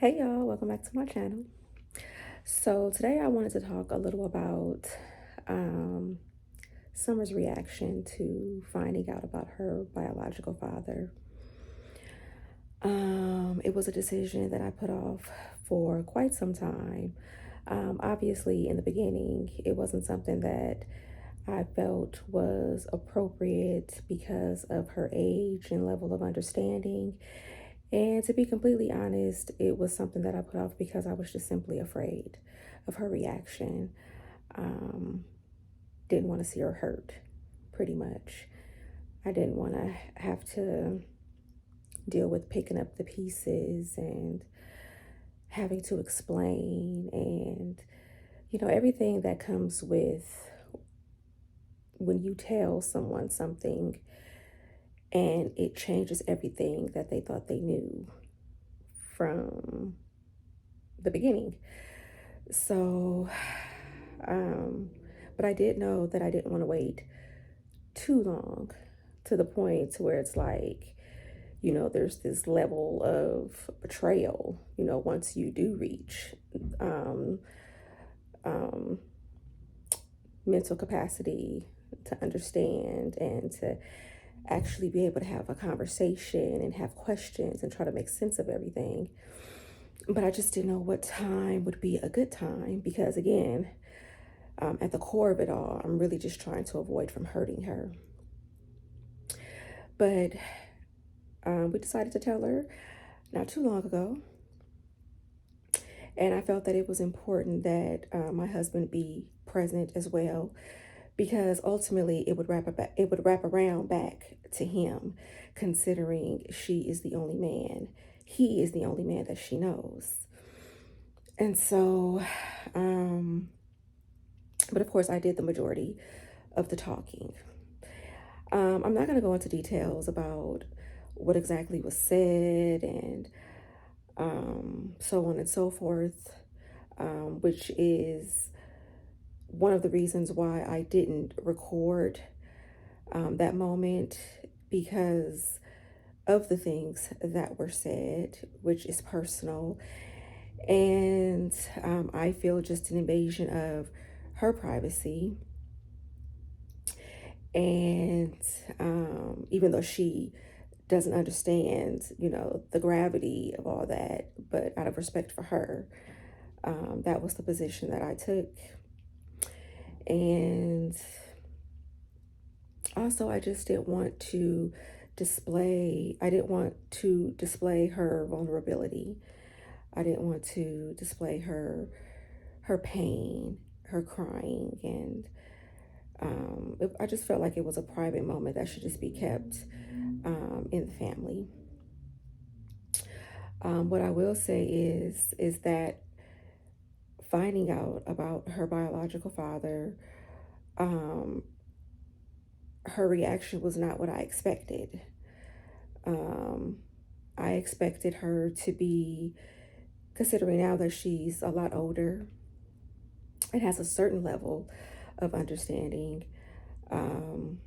Hey y'all, welcome back to my channel. So today I wanted to talk a little about um, Summer's reaction to finding out about her biological father. It was a decision that I put off for quite some time. Obviously, in the beginning, it wasn't something that I felt was appropriate because of her age and level of understanding. And to be completely honest, it was something that I put off because I was just simply afraid of her reaction. Um, didn't want to see her hurt, pretty much. I didn't want to have to deal with picking up the pieces and having to explain and, everything that comes with when you tell someone something and it changes everything that they thought they knew from the beginning. So, um, but I did know that I didn't want to wait too long to the point to where it's like, there's this level of betrayal, once you do reach um, um, mental capacity to understand and to actually be able to have a conversation and have questions and try to make sense of everything. But I just didn't know what time would be a good time because, again, at the core of it all, I'm really just trying to avoid from hurting her. But we decided to tell her not too long ago. And I felt that it was important that my husband be present as well, because ultimately it would wrap around back to him, considering he is the only man that she knows. And so, but of course, I did the majority of the talking. I'm not going to go into details about what exactly was said and so on and so forth, which is one of the reasons why I didn't record that moment, because of the things that were said, which is personal. And I feel just an invasion of her privacy. And even though she doesn't understand, the gravity of all that, but out of respect for her, that was the position that I took. And also, I didn't want to display her vulnerability. I didn't want to display her pain, her crying, and I just felt like it was a private moment that should just be kept in the family. What I will say is that finding out about her biological father, um, her reaction was not what I expected. Um, I expected her to be, considering now that she's a lot older and has a certain level of understanding, um,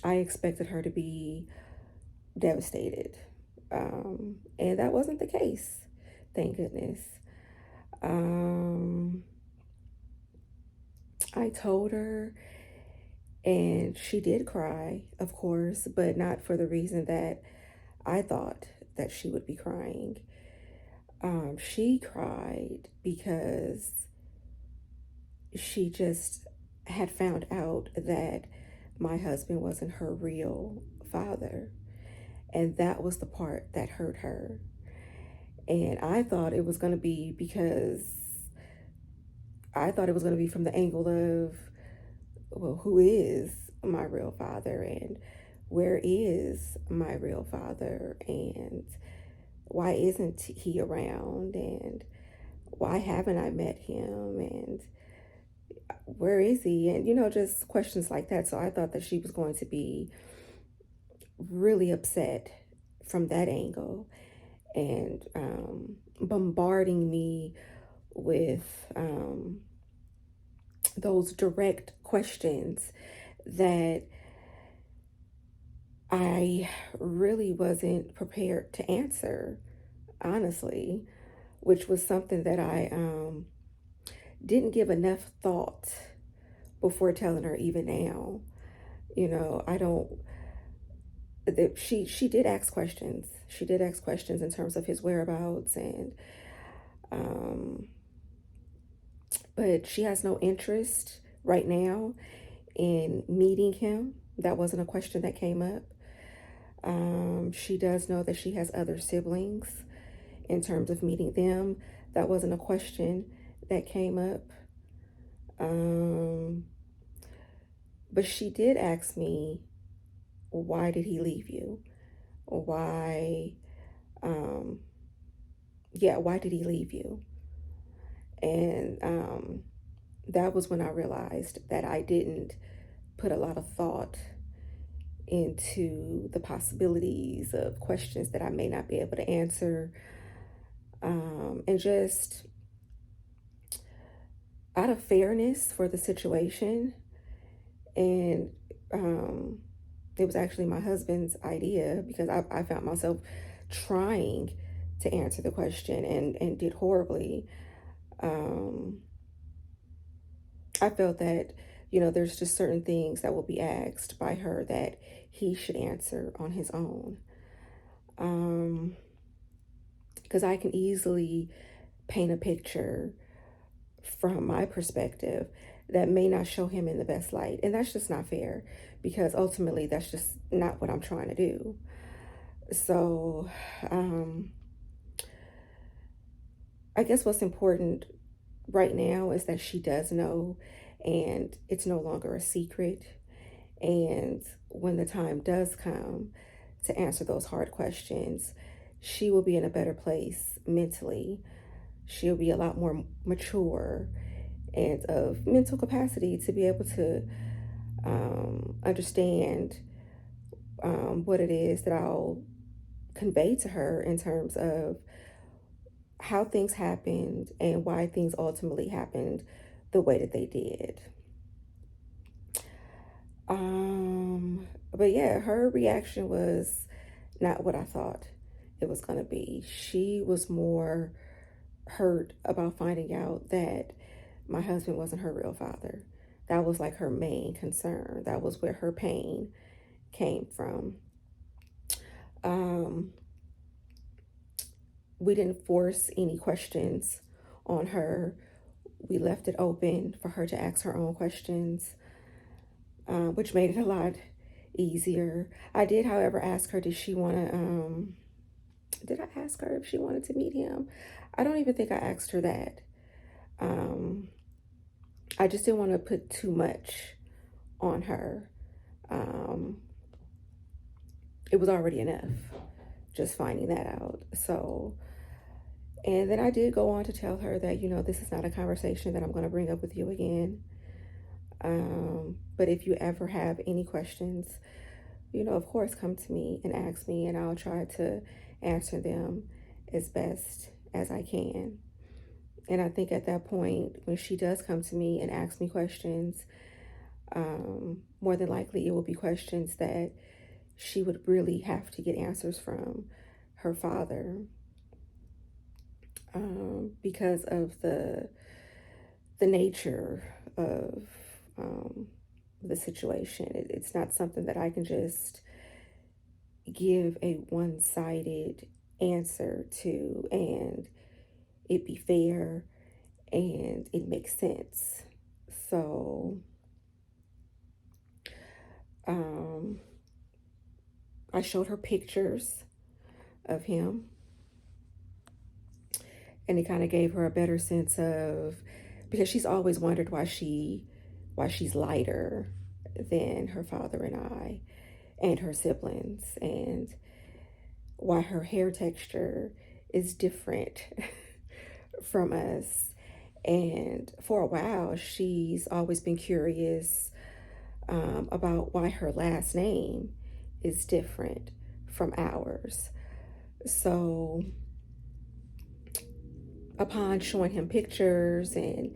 I expected her to be devastated. And that wasn't the case, thank goodness. Um, I told her, and she did cry, of course, but not for the reason that I thought that she would be crying. She cried because she just had found out that my husband wasn't her real father. And that was the part that hurt her. And I thought it was going to be from the angle of, well, who is my real father? And where is my real father? And why isn't he around? And why haven't I met him? And where is he? And, just questions like that. So I thought that she was going to be really upset from that angle and bombarding me with those direct questions that I really wasn't prepared to answer, honestly. which was something that I didn't give enough thought before telling her even now. You know, I don't that she did ask questions. She did ask questions in terms of his whereabouts and um but she has no interest right now in meeting him. That wasn't a question that came up. She does know that she has other siblings in terms of meeting them. That wasn't a question that came up. Um, but she did ask me, why did he leave you? Why, um, yeah, why did he leave you? And that was when I realized that I didn't put a lot of thought into the possibilities of questions that I may not be able to answer. And just out of fairness for the situation, and um, it was actually my husband's idea because I found myself trying to answer the question and did horribly. Um, I felt that, you know, there's just certain things that will be asked by her that he should answer on his own. Because I can easily paint a picture from my perspective that may not show him in the best light. And that's just not fair because ultimately that's just not what I'm trying to do. So, I guess what's important right now is that she does know and it's no longer a secret. And when the time does come to answer those hard questions, she will be in a better place mentally. She'll be a lot more mature and of mental capacity to be able to understand what it is that I'll convey to her in terms of how things happened and why things ultimately happened the way that they did. But yeah, her reaction was not what I thought it was going to be. She was more hurt about finding out that my husband wasn't her real father. That was like her main concern. That was where her pain came from. Um, we didn't force any questions on her. We left it open for her to ask her own questions, which made it a lot easier. I did, however, ask her, did I ask her if she wanted to meet him? I don't even think I asked her that. Um, I just didn't want to put too much on her. Um, it was already enough just finding that out. So, and then I did go on to tell her that, you know, this is not a conversation that I'm going to bring up with you again. But if you ever have any questions, you know, of course, come to me and ask me, and I'll try to answer them as best as I can. And I think at that point, when she does come to me and ask me questions, more than likely it will be questions that she would really have to get answers from her father, because of the nature of the situation. It's not something that I can just give a one-sided answer to and it be fair and it makes sense. So um, I showed her pictures of him, and it kind of gave her a better sense of, because she's always wondered why she's lighter than her father and I and her siblings, and why her hair texture is different from us. And for a while, she's always been curious about why her last name is different from ours. So, upon showing him pictures and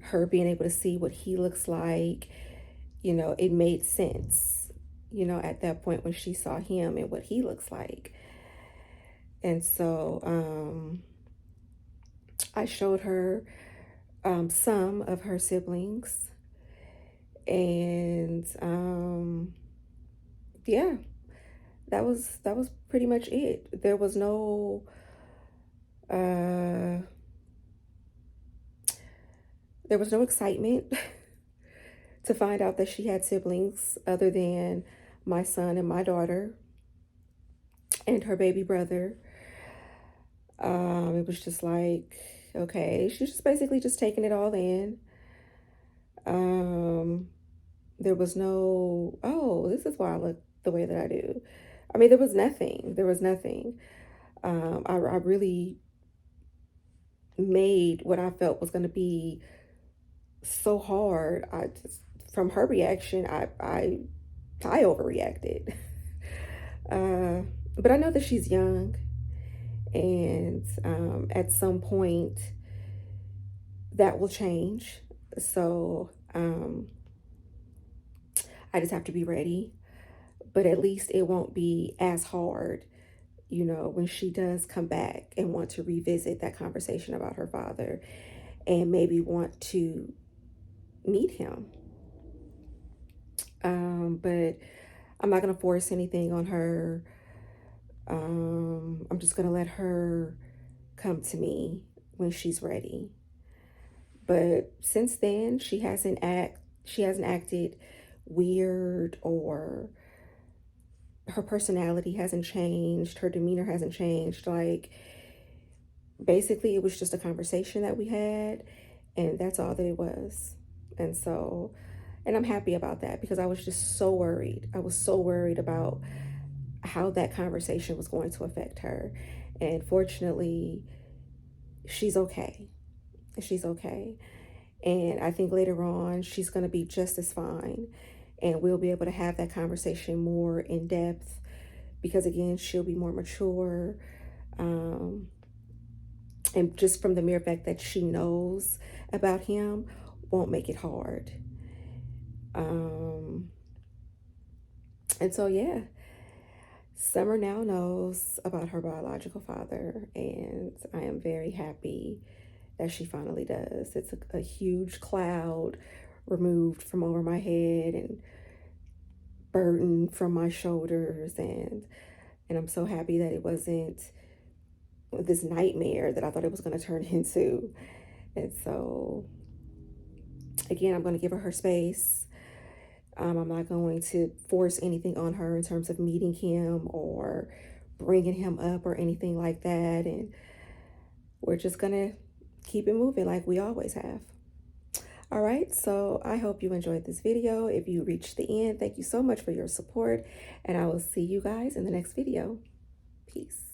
her being able to see what he looks like, you know, it made sense, you know, at that point when she saw him and what he looks like. And so I showed her some of her siblings, and yeah, that was pretty much it. Uh, there was no excitement to find out that she had siblings other than my son and my daughter and her baby brother. It was just like, okay, she's just basically just taking it all in. Um, there was no, oh, this is why I look the way that I do. I mean, there was nothing. There was nothing. I really made what I felt was going to be so hard. I just, from her reaction, I overreacted. But I know that she's young, and at some point that will change. So I just have to be ready. But at least it won't be as hard, when she does come back and want to revisit that conversation about her father and maybe want to meet him. But I'm not going to force anything on her. I'm just going to let her come to me when she's ready. But since then, she hasn't acted weird, or her personality hasn't changed, her demeanor hasn't changed. Like, basically, it was just a conversation that we had, and that's all that it was. And so, and I'm happy about that, because I was just so worried. I was so worried about how that conversation was going to affect her. And fortunately, she's okay. She's okay. And I think later on, she's going to be just as fine. And we'll be able to have that conversation more in depth, because, again, she'll be more mature. Um, and just from the mere fact that she knows about him won't make it hard. And so, yeah, Summer now knows about her biological father, and I am very happy that she finally does. It's a huge cloud removed from over my head and burden from my shoulders, and I'm so happy that it wasn't this nightmare that I thought it was going to turn into. And so, again, I'm going to give her space. I'm not going to force anything on her in terms of meeting him or bringing him up or anything like that. And we're just going to keep it moving like we always have. All right, so I hope you enjoyed this video. If you reached the end, thank you so much for your support, and I will see you guys in the next video. Peace.